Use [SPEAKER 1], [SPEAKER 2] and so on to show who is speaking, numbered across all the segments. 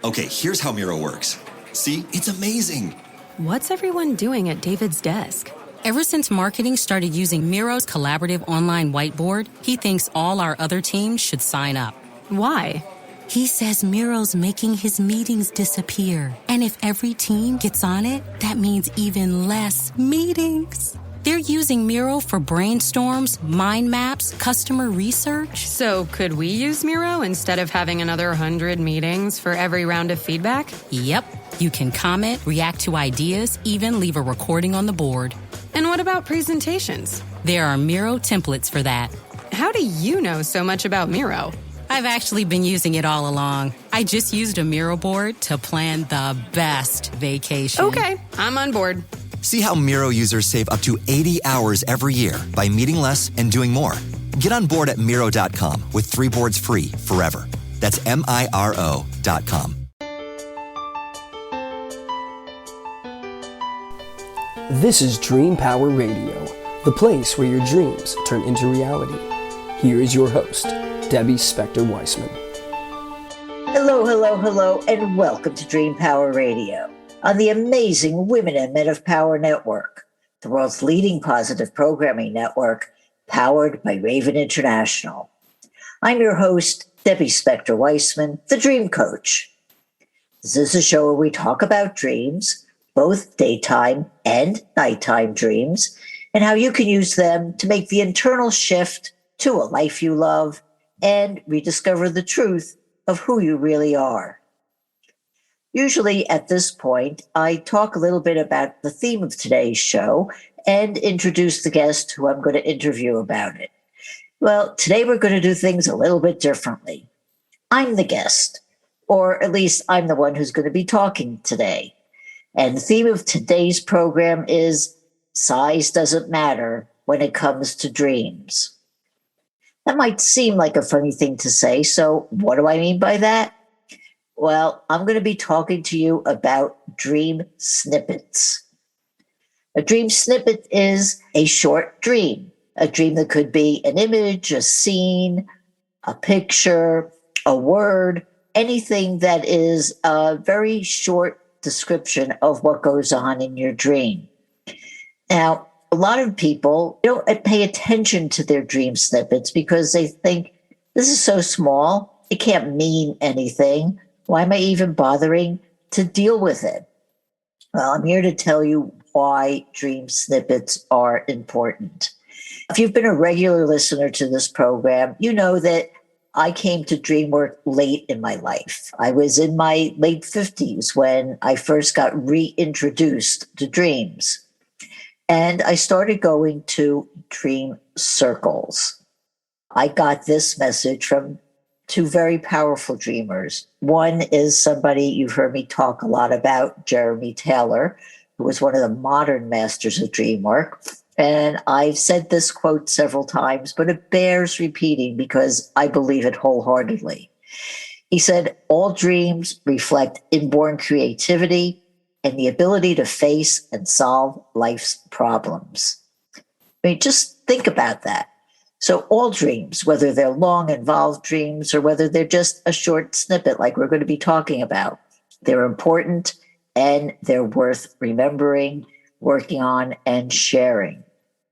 [SPEAKER 1] Okay, here's how Miro works. See, it's amazing.
[SPEAKER 2] What's everyone doing at David's desk?
[SPEAKER 3] Ever since marketing started using Miro's collaborative online whiteboard, he thinks all our other teams should sign up.
[SPEAKER 2] Why?
[SPEAKER 3] He says Miro's making his meetings disappear. And if every team gets on it, that means even less meetings. They're using Miro for brainstorms, mind maps, customer research.
[SPEAKER 2] So could we use Miro instead of having another 100 meetings for every round of feedback?
[SPEAKER 3] Yep. You can comment, react to ideas, even leave a recording on the board.
[SPEAKER 2] And what about presentations?
[SPEAKER 3] There are Miro templates for that.
[SPEAKER 2] How do you know so much about Miro?
[SPEAKER 3] I've actually been using it all along. I just used a Miro board to plan the best vacation.
[SPEAKER 2] Okay, I'm on board.
[SPEAKER 1] See how Miro users save up to 80 hours every year by meeting less and doing more. Get on board at Miro.com with 3 boards free forever. That's MIRO.com.
[SPEAKER 4] This is Dream Power Radio, the place where your dreams turn into reality. Here is your host, Debbie Spector-Weissman.
[SPEAKER 5] Hello, and welcome to Dream Power Radio on the amazing Women and Men of Power Network, the world's leading positive programming network powered by Raven International. I'm your host, Debbie Spector-Weissman, the Dream Coach. This is a show where we talk about dreams, both daytime and nighttime dreams, and how you can use them to make the internal shift to a life you love and rediscover the truth of who you really are. Usually at this point, I talk a little bit about the theme of today's show and introduce the guest who I'm going to interview about it. Well, today we're going to do things a little bit differently. I'm the guest, or at least I'm the one who's going to be talking today. And the theme of today's program is size doesn't matter when it comes to dreams. That might seem like a funny thing to say, so what do I mean by that? Well, I'm going to be talking to you about dream snippets. A dream snippet is a short dream, a dream that could be an image, a scene, a picture, a word, anything that is a very short description of what goes on in your dream. Now, a lot of people don't pay attention to their dream snippets because they think, this is so small, it can't mean anything. Why am I even bothering to deal with it? Well, I'm here to tell you why dream snippets are important. If you've been a regular listener to this program, you know that I came to dream work late in my life. I was in my late 50s when I first got reintroduced to dreams. And I started going to dream circles. I got this message from 2 very powerful dreamers. One is somebody you've heard me talk a lot about, Jeremy Taylor, who was one of the modern masters of dream work. And I've said this quote several times, but it bears repeating because I believe it wholeheartedly. He said, all dreams reflect inborn creativity and the ability to face and solve life's problems. I mean, just think about that. So all dreams, whether they're long, involved dreams, or whether they're just a short snippet like we're going to be talking about, they're important and they're worth remembering, working on, and sharing.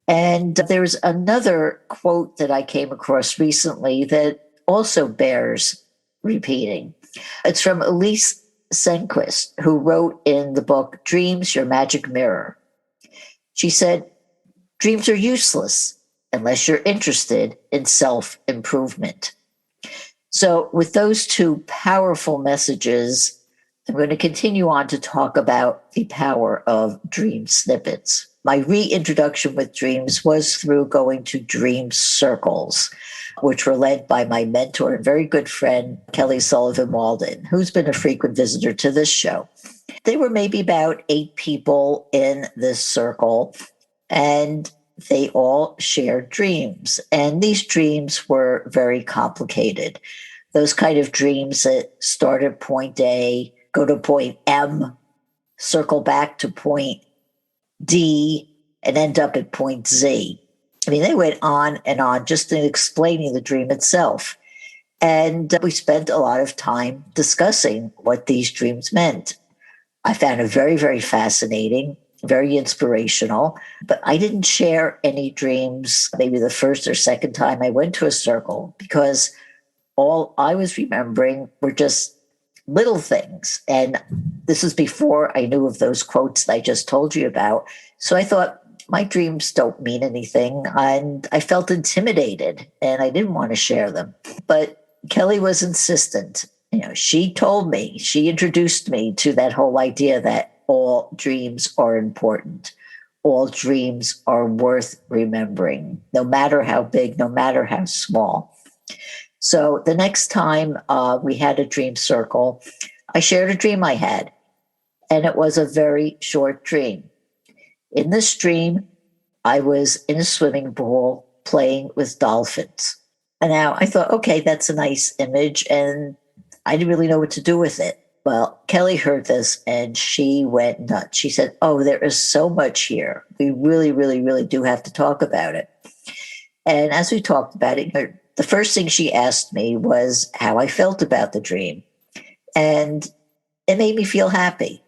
[SPEAKER 5] And there's another quote that I came across recently that also bears repeating. It's from Elise Senquist, who wrote in the book, Dreams, Your Magic Mirror. She said, dreams are useless unless you're interested in self-improvement. So with those 2 powerful messages, I'm going to continue on to talk about the power of dream snippets. My reintroduction with dreams was through going to dream circles, which were led by my mentor and very good friend, Kelly Sullivan Walden, who's been a frequent visitor to this show. They were maybe about 8 people in this circle, and they all shared dreams. And these dreams were very complicated. Those kind of dreams that start at point A, go to point M, circle back to point D, and end up at point Z. I mean, they went on and on just in explaining the dream itself. And we spent a lot of time discussing what these dreams meant. I found it very, very fascinating, very inspirational, but I didn't share any dreams maybe the first or second time I went to a circle, because all I was remembering were just little things. And this was before I knew of those quotes that I just told you about. So I thought, my dreams don't mean anything. And I felt intimidated and I didn't want to share them. But Kelly was insistent. She told me, she introduced me to that whole idea that all dreams are important. All dreams are worth remembering, no matter how big, no matter how small. So the next time we had a dream circle, I shared a dream I had, and it was a very short dream. In this dream, I was in a swimming pool playing with dolphins. And now I thought, okay, that's a nice image, and I didn't really know what to do with it. Well, Kelly heard this and she went nuts. She said, oh, there is so much here. We really, really, really do have to talk about it. And as we talked about it, the first thing she asked me was how I felt about the dream. And it made me feel happy.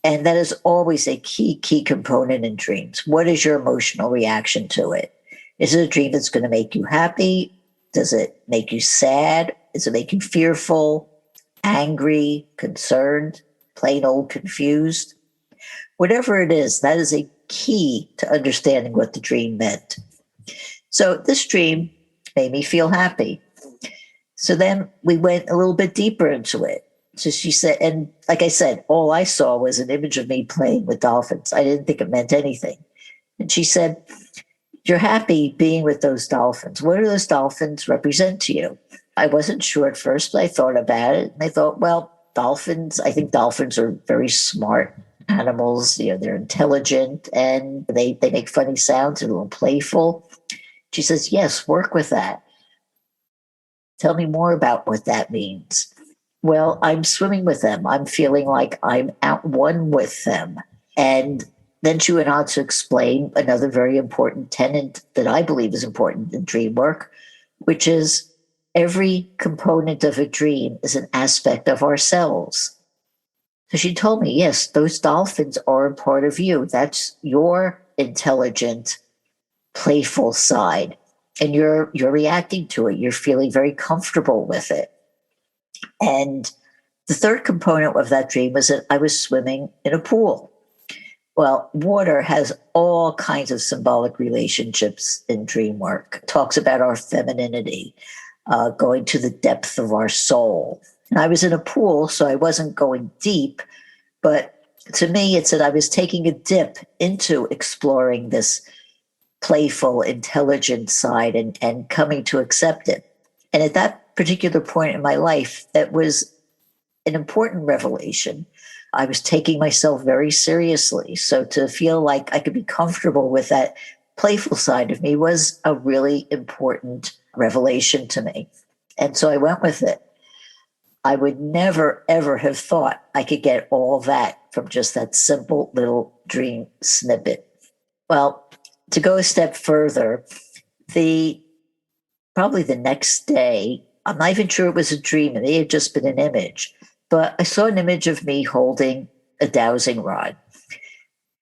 [SPEAKER 5] And that is always a key component in dreams. What is your emotional reaction to it? Is it a dream that's going to make you happy? Does it make you sad? Does it make you fearful, angry, concerned, plain old confused? Whatever it is, that is a key to understanding what the dream meant. So this dream made me feel happy. So then we went a little bit deeper into it. So she said, and like I said, all I saw was an image of me playing with dolphins. I didn't think it meant anything. And she said, you're happy being with those dolphins. What do those dolphins represent to you? I wasn't sure at first, but I thought about it. And I thought, well, I think dolphins are very smart animals. They're intelligent and they make funny sounds and a little playful. She says, yes, work with that. Tell me more about what that means. Well, I'm swimming with them. I'm feeling like I'm at one with them. And then she went on to explain another very important tenet that I believe is important in dream work, which is every component of a dream is an aspect of ourselves. So she told me, yes, those dolphins are a part of you. That's your intelligent, playful side. And you're reacting to it. You're feeling very comfortable with it. And the third component of that dream was that I was swimming in a pool. Well, water has all kinds of symbolic relationships in dream work. It talks about our femininity, going to the depth of our soul. And I was in a pool, so I wasn't going deep, but to me, it said I was taking a dip into exploring this playful, intelligent side and coming to accept it. And at that particular point in my life, that was an important revelation. I was taking myself very seriously. So to feel like I could be comfortable with that playful side of me was a really important revelation to me. And so I went with it. I would never, ever have thought I could get all that from just that simple little dream snippet. Well, to go a step further, probably the next day, I'm not even sure it was a dream. It may have just been an image, but I saw an image of me holding a dowsing rod.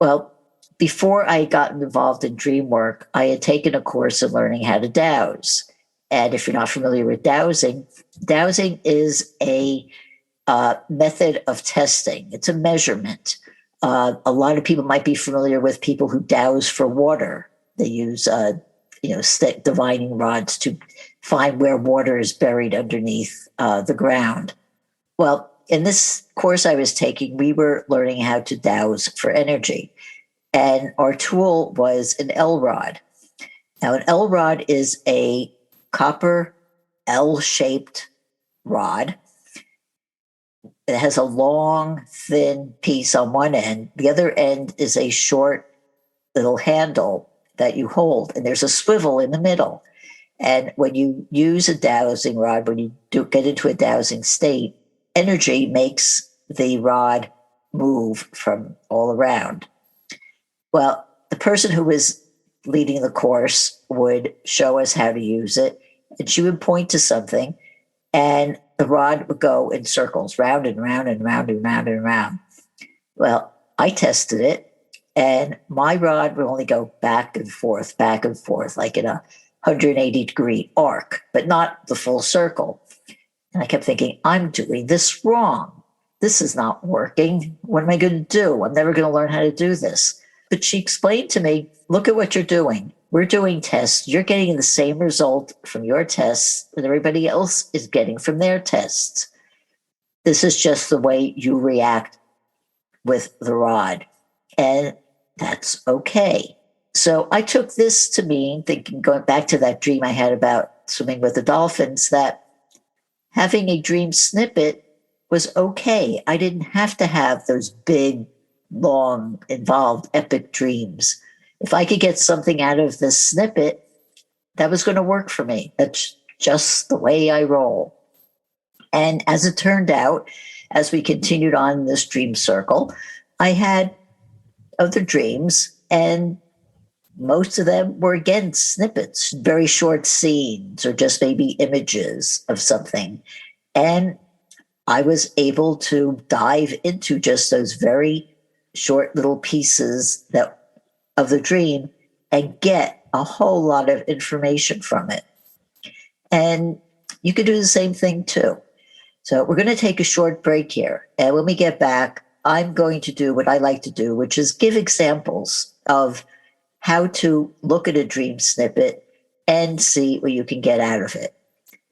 [SPEAKER 5] Well, before I got involved in dream work, I had taken a course in learning how to dowse. And if you're not familiar with dowsing is a method of testing. It's a measurement. A lot of people might be familiar with people who dowse for water. They use, stick divining rods to find where water is buried underneath the ground. Well, in this course I was taking, we were learning how to dowse for energy. And our tool was an L rod. Now, an L rod is a copper L-shaped rod. It has a long, thin piece on one end. The other end is a short little handle that you hold, and there's a swivel in the middle. And when you use a dowsing rod, when you get into a dowsing state, energy makes the rod move from all around. Well, the person who was leading the course would show us how to use it. and she would point to something, and the rod would go in circles, round and round and round and round and round. Well, I tested it, and my rod would only go back and forth, like in a 180-degree arc, but not the full circle. And I kept thinking, I'm doing this wrong. This is not working. What am I going to do? I'm never going to learn how to do this. But she explained to me, look at what you're doing. We're doing tests. You're getting the same result from your tests that everybody else is getting from their tests. This is just the way you react with the rod. And that's okay. So I took this to mean, thinking, going back to that dream I had about swimming with the dolphins, that having a dream snippet was okay. I didn't have to have those big, long, involved, epic dreams. If I could get something out of this snippet, that was going to work for me. That's just the way I roll. And as it turned out, as we continued on in this dream circle, I had other dreams, and most of them were, again, snippets, very short scenes, or just maybe images of something. And I was able to dive into just those very short little pieces of the dream and get a whole lot of information from it. And you could do the same thing too. So we're going to take a short break here. And when we get back, I'm going to do what I like to do, which is give examples of how to look at a dream snippet and see what you can get out of it.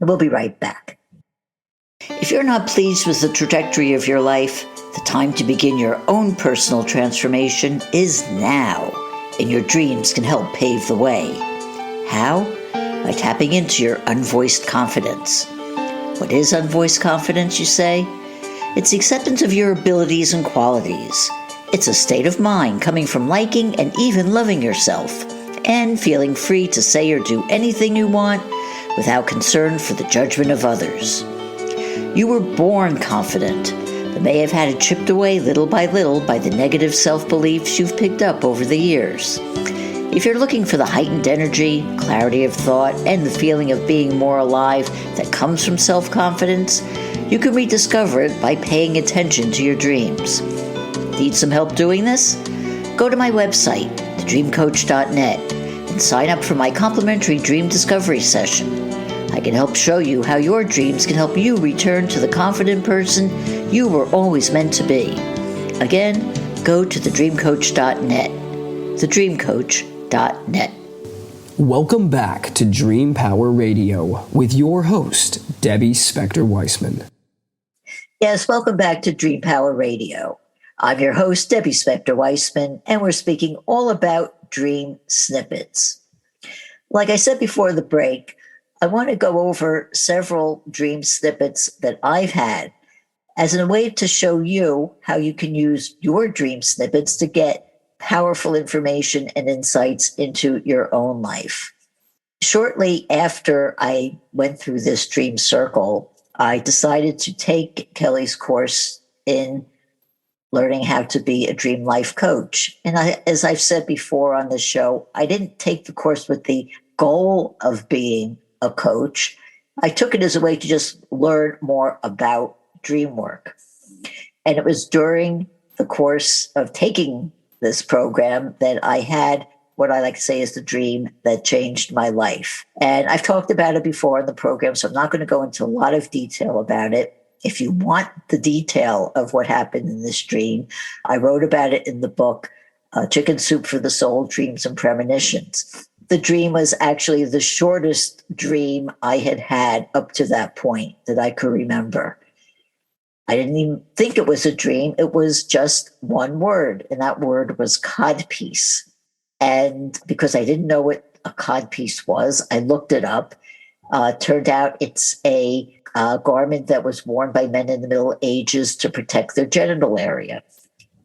[SPEAKER 5] And we'll be right back. If you're not pleased with the trajectory of your life, the time to begin your own personal transformation is now, and your dreams can help pave the way. How? By tapping into your unvoiced confidence. What is unvoiced confidence, you say? It's the acceptance of your abilities and qualities. It's a state of mind coming from liking and even loving yourself, and feeling free to say or do anything you want without concern for the judgment of others. You were born confident, but may have had it chipped away little by the negative self-beliefs you've picked up over the years. If you're looking for the heightened energy, clarity of thought, and the feeling of being more alive that comes from self-confidence, you can rediscover it by paying attention to your dreams. Need some help doing this? Go to my website, thedreamcoach.net, and sign up for my complimentary dream discovery session. I can help show you how your dreams can help you return to the confident person you were always meant to be. Again, go to thedreamcoach.net. thedreamcoach.net.
[SPEAKER 4] Welcome back to Dream Power Radio with your host, Debbie Spector-Weissman.
[SPEAKER 5] Yes, welcome back to Dream Power Radio. I'm your host, Debbie Spector-Weissman, and we're speaking all about dream snippets. Like I said before the break, I want to go over several dream snippets that I've had as a way to show you how you can use your dream snippets to get powerful information and insights into your own life. Shortly after I went through this dream circle, I decided to take Kelly's course in learning how to be a dream life coach. And as I've said before on the show, I didn't take the course with the goal of being a coach. I took it as a way to just learn more about dream work. And it was during the course of taking this program that I had what I like to say is the dream that changed my life. And I've talked about it before in the program, so I'm not going to go into a lot of detail about it. If you want the detail of what happened in this dream, I wrote about it in the book, Chicken Soup for the Soul, Dreams and Premonitions. The dream was actually the shortest dream I had had up to that point that I could remember. I didn't even think it was a dream. It was just one word, and that word was codpiece. And because I didn't know what a codpiece was, I looked it up. Turned out it's a garment that was worn by men in the Middle Ages to protect their genital area.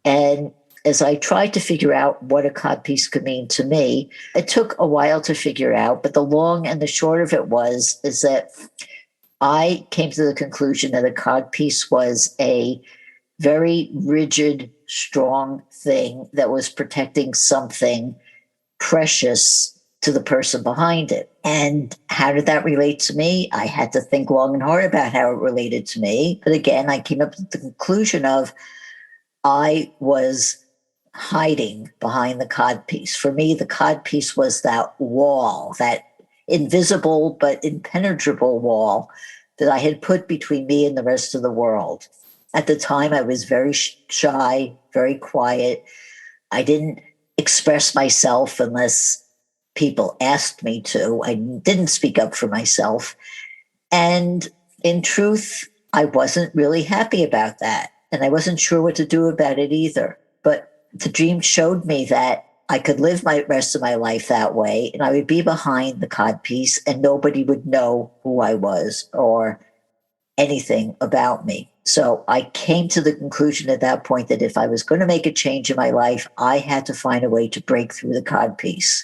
[SPEAKER 5] And as I tried to figure out what a codpiece could mean to me, it took a while to figure out, but the long and the short of it is that I came to the conclusion that a codpiece was a very rigid, strong thing that was protecting something precious to the person behind it. And how did that relate to me? I had to think long and hard about how it related to me. But again, I came up with the conclusion of I was hiding behind the codpiece. For me, the codpiece was that wall, that invisible but impenetrable wall that I had put between me and the rest of the world. At the time, I was very shy, very quiet. I didn't express myself unless people asked me to. I didn't speak up for myself. And in truth, I wasn't really happy about that. And I wasn't sure what to do about it either. But the dream showed me that I could live my rest of my life that way, and I would be behind the codpiece and nobody would know who I was or anything about me. So I came to the conclusion at that point that if I was going to make a change in my life, I had to find a way to break through the codpiece.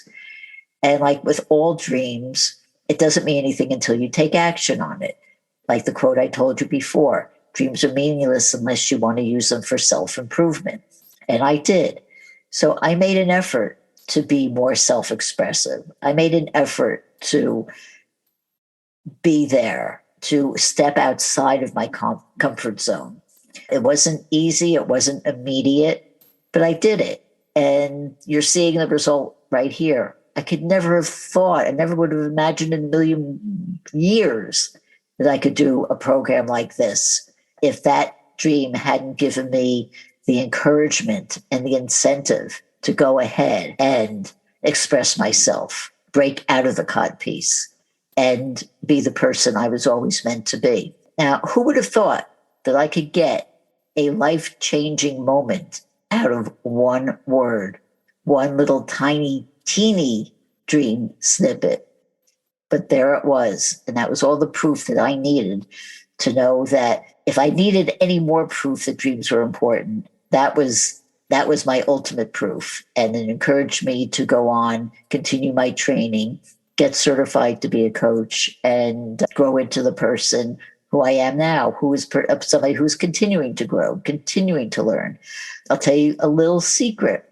[SPEAKER 5] And like with all dreams, it doesn't mean anything until you take action on it. Like the quote I told you before, dreams are meaningless unless you want to use them for self-improvement. And I did. So I made an effort to be more self-expressive. I made an effort to be there, to step outside of my comfort zone. It wasn't easy. It wasn't immediate, but I did it. And you're seeing the result right here. I could never have thought, I never would have imagined in a million years that I could do a program like this if that dream hadn't given me the encouragement and the incentive to go ahead and express myself, break out of the codpiece, and be the person I was always meant to be. Now, who would have thought that I could get a life-changing moment out of one word, one little teeny dream snippet? But there it was. And that was all the proof that I needed to know that if I needed any more proof that dreams were important, that was my ultimate proof. And it encouraged me to go on, continue my training, get certified to be a coach, and grow into the person who I am now, who is somebody who's continuing to grow, continuing to learn. I'll tell you a little secret.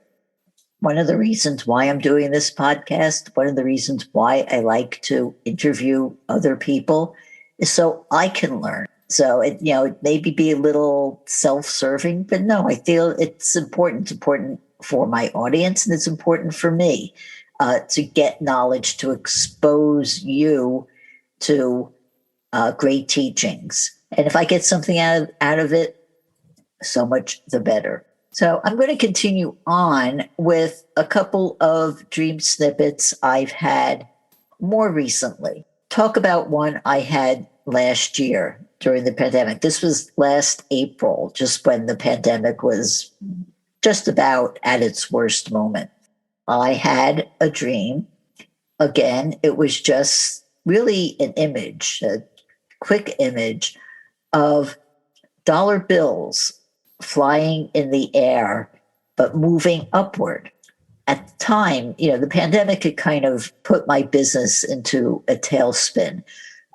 [SPEAKER 5] One of the reasons why I'm doing this podcast, one of the reasons why I like to interview other people is so I can learn. So it maybe be a little self-serving, but no, I feel it's important. It's important for my audience and it's important for me to get knowledge, to expose you to great teachings. And if I get something out of it, so much the better. So I'm going to continue on with a couple of dream snippets I've had more recently. Talk about one I had last year during the pandemic. This was last April, just when the pandemic was just about at its worst moment. I had a dream. Again, it was just really an image, a quick image of dollar bills flying in the air, but moving upward. At the time, the pandemic had kind of put my business into a tailspin.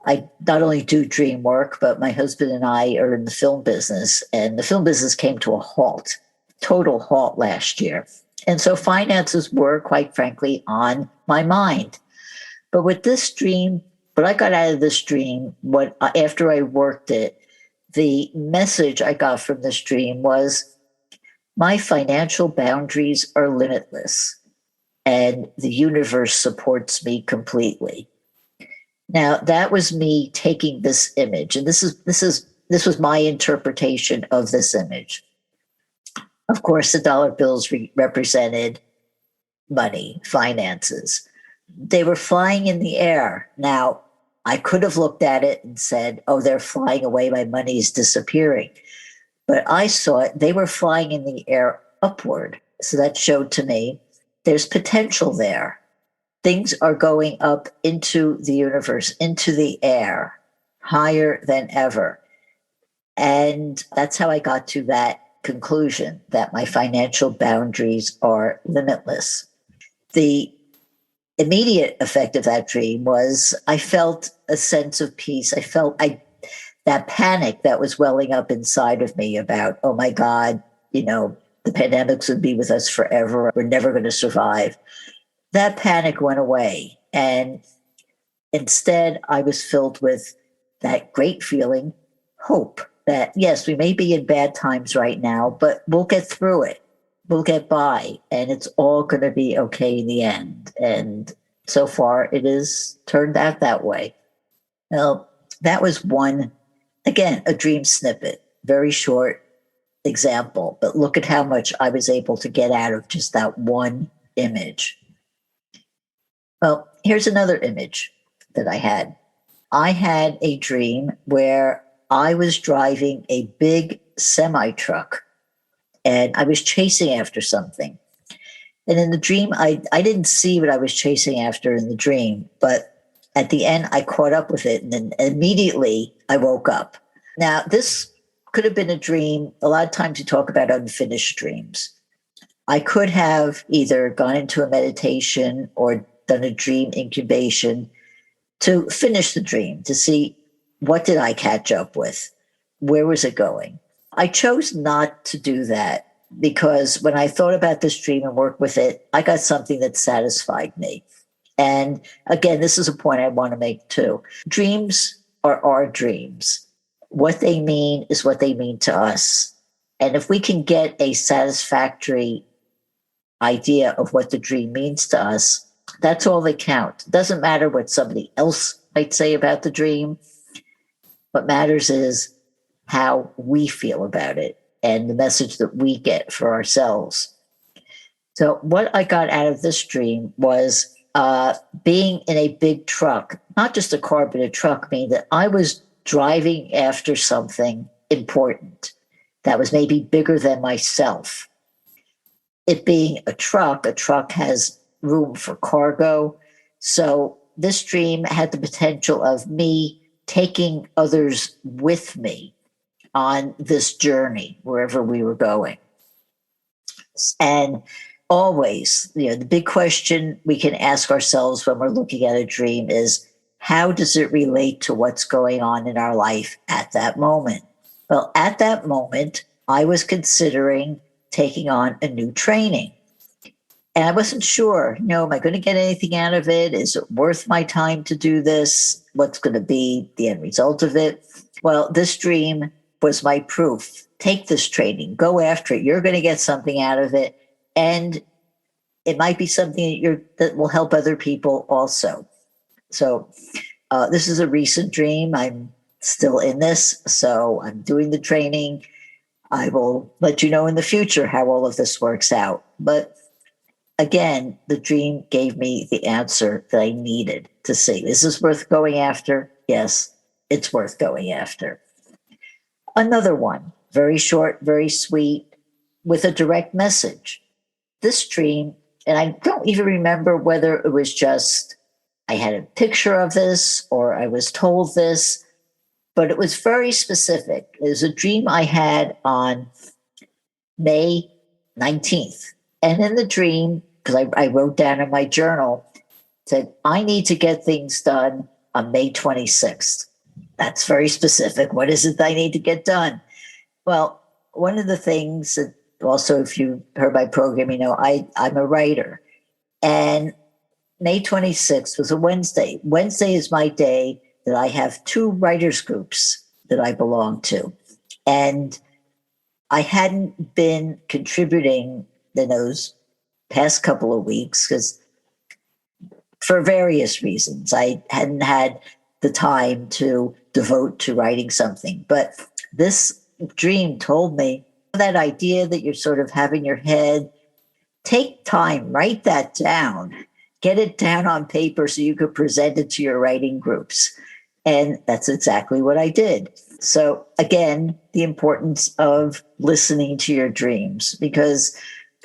[SPEAKER 5] I not only do dream work, but my husband and I are in the film business, and the film business came to a halt, total halt last year. And so finances were, quite frankly, on my mind. But with this dream, what I got out of this dream, after I worked it, the message I got from this dream was my financial boundaries are limitless and the universe supports me completely. Now, that was me taking this image, and this was my interpretation of this image. Of course, the dollar bills represented money, finances. They were flying in the air. Now, I could have looked at it and said, oh, they're flying away, my money is disappearing. But I saw it, they were flying in the air upward. So that showed to me there's potential there. Things are going up into the universe, into the air, higher than ever. And that's how I got to that conclusion, that my financial boundaries are limitless. The immediate effect of that dream was I felt a sense of peace. I felt that panic that was welling up inside of me about, oh my God, the pandemics would be with us forever. We're never going to survive. that panic went away. And instead, I was filled with that great feeling, hope that, yes, we may be in bad times right now, but we'll get through it. We'll get by, and it's all going to be okay in the end. And so far, it has turned out that way. Well, that was one, again, a dream snippet, very short example, but look at how much I was able to get out of just that one image. Well, here's another image that I had. I had a dream where I was driving a big semi truck and I was chasing after something. And in the dream, I didn't see what I was chasing after in the dream, but at the end, I caught up with it and then immediately I woke up. Now, this could have been a dream. A lot of times you talk about unfinished dreams. I could have either gone into a meditation or done a dream incubation to finish the dream, to see what did I catch up with? Where was it going? I chose not to do that because when I thought about this dream and worked with it, I got something that satisfied me. And again, this is a point I want to make too. Dreams are our dreams. What they mean is what they mean to us. And if we can get a satisfactory idea of what the dream means to us, that's all that counts. It doesn't matter what somebody else might say about the dream. What matters is how we feel about it and the message that we get for ourselves. So what I got out of this dream was being in a big truck, not just a car, but a truck, meaning that I was driving after something important that was maybe bigger than myself. It being a truck has room for cargo. So this dream had the potential of me taking others with me on this journey, wherever we were going. And always, the big question we can ask ourselves when we're looking at a dream is, how does it relate to what's going on in our life at that moment? Well, at that moment, I was considering taking on a new training. And I wasn't sure, am I going to get anything out of it? Is it worth my time to do this? What's going to be the end result of it? Well, this dream was my proof. Take this training, go after it. You're going to get something out of it. And it might be something that will help other people also. So this is a recent dream. I'm still in this. So I'm doing the training. I will let you know in the future how all of this works out. But again, the dream gave me the answer that I needed to see. This is worth going after. Yes, it's worth going after. Another one, very short, very sweet, with a direct message. This dream, and I don't even remember whether it was just I had a picture of this or I was told this, but it was very specific. It was a dream I had on May 19th. And in the dream, because I wrote down in my journal, said, I need to get things done on May 26th. That's very specific. What is it that I need to get done? Well, one of the things that also, if you heard my program, I'm a writer. And May 26th was a Wednesday. Wednesday is my day that I have 2 writers groups that I belong to. And I hadn't been contributing in those past couple of weeks because for various reasons, I hadn't had the time to devote to writing something. But this dream told me that idea that you sort of have in your head, take time, write that down, get it down on paper so you could present it to your writing groups. And that's exactly what I did. So again, the importance of listening to your dreams, because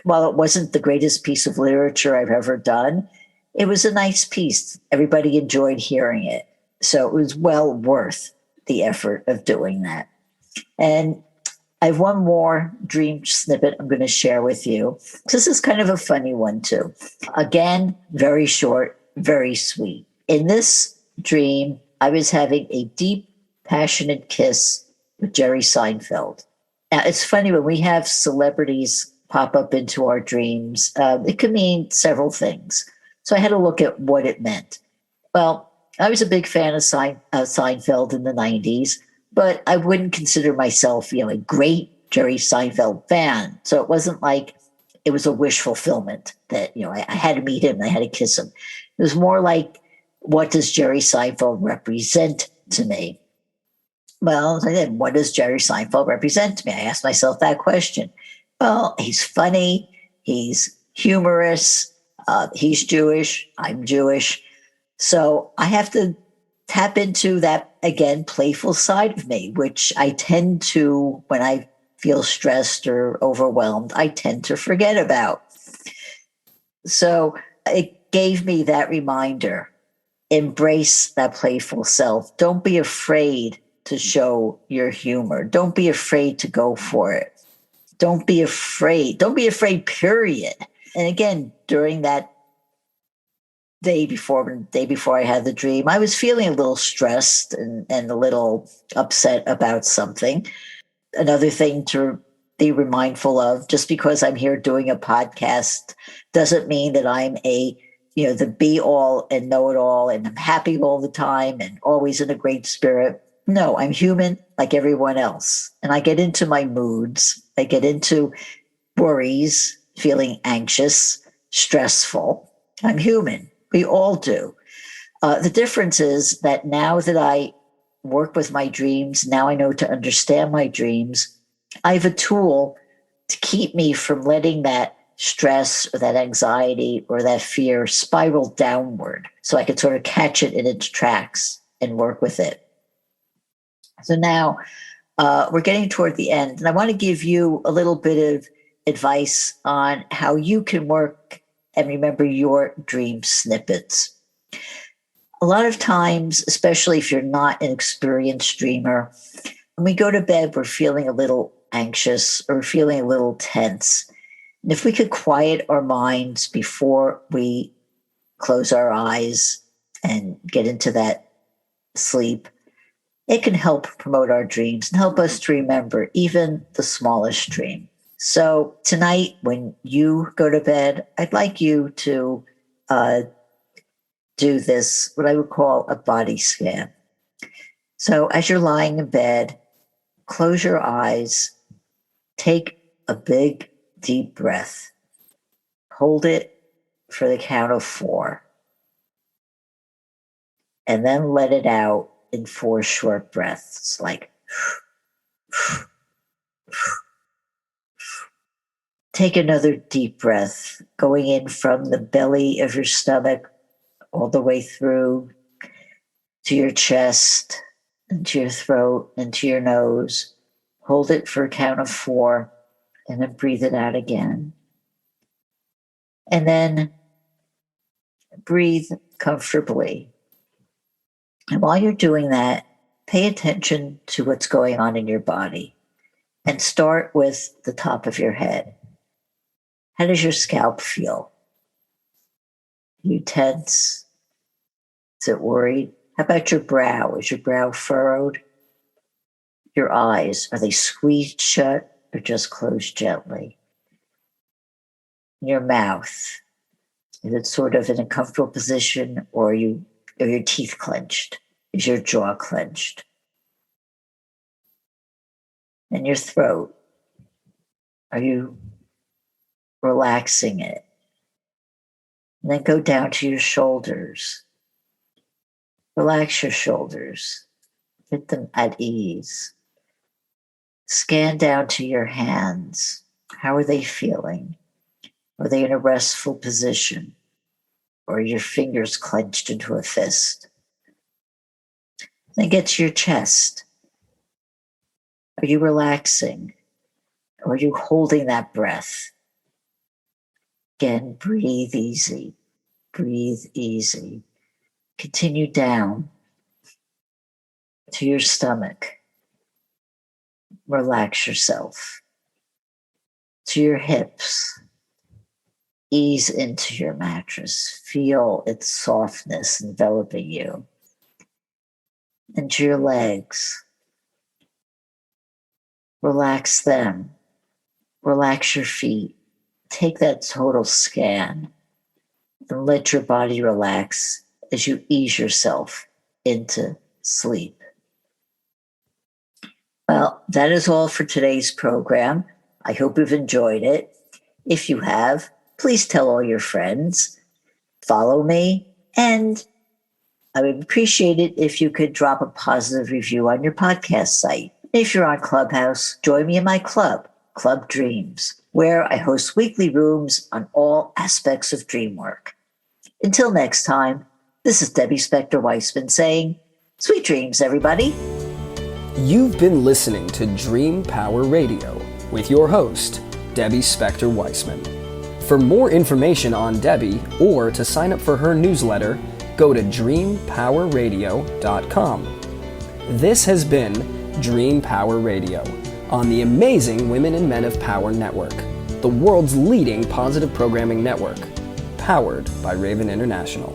[SPEAKER 5] while it wasn't the greatest piece of literature I've ever done, it was a nice piece. Everybody enjoyed hearing it. So it was well worth the effort of doing that. And I have one more dream snippet I'm going to share with you. This is kind of a funny one too. Again, very short, very sweet. In this dream, I was having a deep, passionate kiss with Jerry Seinfeld. Now, it's funny when we have celebrities pop up into our dreams. It could mean several things. So I had to look at what it meant. Well, I was a big fan of Seinfeld in the 90s, but I wouldn't consider myself, a great Jerry Seinfeld fan. So it wasn't like it was a wish fulfillment that, I had to meet him, I had to kiss him. It was more like, what does Jerry Seinfeld represent to me? Well, then what does Jerry Seinfeld represent to me? I asked myself that question. Well, he's funny, he's humorous, he's Jewish, I'm Jewish. So I have to tap into that, again, playful side of me, which I tend to, when I feel stressed or overwhelmed, I tend to forget about. So it gave me that reminder. Embrace that playful self. Don't be afraid to show your humor. Don't be afraid to go for it. Don't be afraid. Don't be afraid, period. And again, during that day before I had the dream, I was feeling a little stressed and a little upset about something. Another thing to be mindful of, just because I'm here doing a podcast doesn't mean that I'm the be all and know it all and I'm happy all the time and always in a great spirit. No, I'm human like everyone else. And I get into my moods. I get into worries, feeling anxious, stressful. I'm human. We all do. The difference is that now that I work with my dreams, now I know to understand my dreams, I have a tool to keep me from letting that stress or that anxiety or that fear spiral downward, so I can sort of catch it in its tracks and work with it. So now we're getting toward the end, and I want to give you a little bit of advice on how you can work and remember your dream snippets. A lot of times, especially if you're not an experienced dreamer, when we go to bed, we're feeling a little anxious or feeling a little tense. And if we could quiet our minds before we close our eyes and get into that sleep, it can help promote our dreams and help us to remember even the smallest dream. So tonight, when you go to bed, I'd like you to do this, what I would call a body scan. So as you're lying in bed, close your eyes, take a big, deep breath, hold it for the count of 4, and then let it out in 4 short breaths, like take another deep breath, going in from the belly of your stomach all the way through to your chest, into your throat, into your nose. Hold it for a count of 4, and then breathe it out again. And then breathe comfortably. And while you're doing that, pay attention to what's going on in your body. And start with the top of your head. How does your scalp feel? Are you tense? Is it worried? How about your brow? Is your brow furrowed? Your eyes, are they squeezed shut or just closed gently? Your mouth, is it sort of in a comfortable position, or are your teeth clenched? Is your jaw clenched? And your throat, are you relaxing it? And then go down to your shoulders. Relax your shoulders. Get them at ease. Scan down to your hands. How are they feeling? Are they in a restful position? Or are your fingers clenched into a fist? Then get to your chest. Are you relaxing? Or are you holding that breath? Again, breathe easy. Breathe easy. Continue down to your stomach. Relax yourself. To your hips. Ease into your mattress. Feel its softness enveloping you. And to your legs. Relax them. Relax your feet. Take that total scan. and let your body relax as you ease yourself into sleep. Well, that is all for today's program. I hope you've enjoyed it. If you have, please tell all your friends, follow me, and I would appreciate it if you could drop a positive review on your podcast site. If you're on Clubhouse, join me in my club, Club Dreams, where I host weekly rooms on all aspects of dream work. Until next time, this is Debbie Spector-Weissman saying, sweet dreams, everybody.
[SPEAKER 4] You've been listening to Dream Power Radio with your host, Debbie Spector-Weissman. For more information on Debbie or to sign up for her newsletter, go to dreampowerradio.com. This has been Dream Power Radio on the amazing Women and Men of Power Network, the world's leading positive programming network, powered by Raven International.